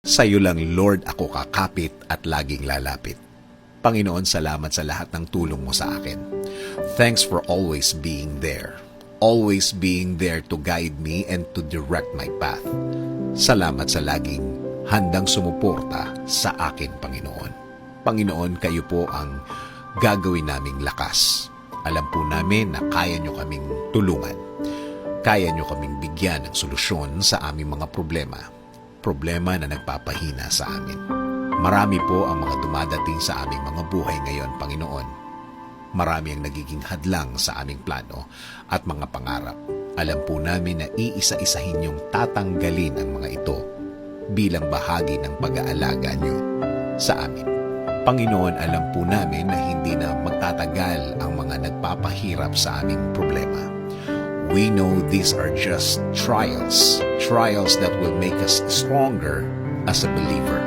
Sa iyo lang, Lord, ako kakapit at laging lalapit. Panginoon, salamat sa lahat ng tulong mo sa akin. Thanks for always being there. Always being there to guide me and to direct my path. Salamat sa laging handang sumuporta sa akin, Panginoon. Panginoon, kayo po ang gagawin naming lakas. Alam po namin na kaya nyo kaming tulungan. Kaya nyo kaming bigyan ng solusyon sa aming mga problema. Problema na nagpapahina sa amin. Marami po ang mga dumadating sa aming mga buhay ngayon, Panginoon. Marami ang nagiging hadlang sa aming plano at mga pangarap. Alam po namin na iisa-isahin niyong tatanggalin ang mga ito bilang bahagi ng pag-aalaga niyo sa amin. Panginoon, alam po namin na hindi na magtatagal ang mga nagpapahirap sa aming problema. We know these are just trials that will make us stronger as a believer.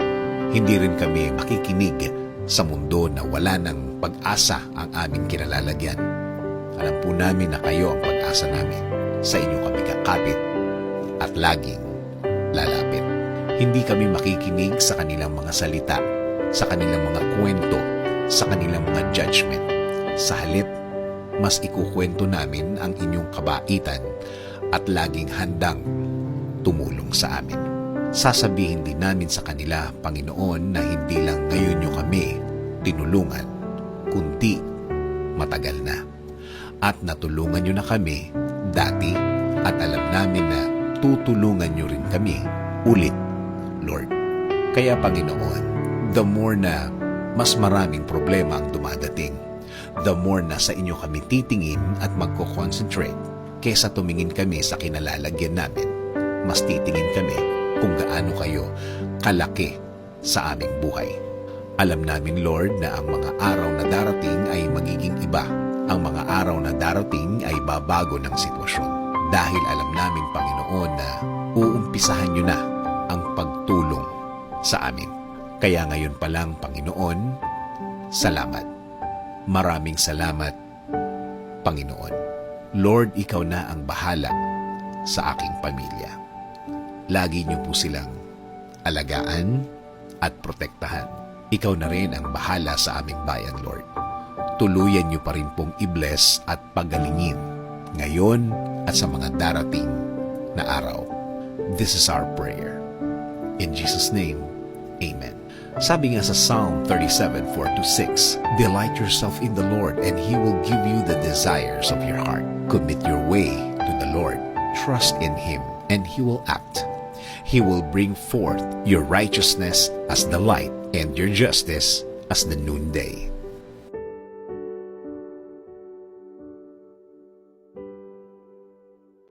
Hindi rin kami makikinig sa mundo na wala ng pag-asa ang aming kinalalagyan. Alam po namin na kayo ang pag-asa namin. Sa inyo kami kakapit at laging lalapit. Hindi kami makikinig sa kanilang mga salita, sa kanilang mga kwento, sa kanilang mga judgment. Sa halip, mas ikukwento namin ang inyong kabaitan at laging handang tumulong sa amin. Sasabihin din namin sa kanila, Panginoon, na hindi lang ngayon nyo kami tinulungan, kundi matagal na. At natulungan nyo na kami dati at alam namin na tutulungan nyo rin kami ulit, Lord. Kaya, Panginoon, the more na mas maraming problema ang dumadating, the more na sa inyo kami titingin at magko-concentrate kesa tumingin kami sa kinalalagyan namin. Mas titingin kami kung gaano kayo kalaki sa aming buhay. Alam namin, Lord, na ang mga araw na darating ay magiging iba. Ang mga araw na darating ay babago ng sitwasyon. Dahil alam namin, Panginoon, na uumpisahan nyo na ang pagtulong sa amin. Kaya ngayon pa lang, Panginoon, salamat. Maraming salamat, Panginoon. Lord, ikaw na ang bahala sa aking pamilya. Lagi niyo po silang alagaan at protektahan. Ikaw na rin ang bahala sa aming bayan, Lord. Tuluyan niyo pa rin pong i-bless at pagalingin ngayon at sa mga darating na araw. This is our prayer. In Jesus' name, Amen. Sabi nga sa Psalm 37:4-6, Delight yourself in the Lord, and He will give you the desires of your heart. Commit your way to the Lord. Trust in Him, and He will act. He will bring forth your righteousness as the light, and your justice as the noonday.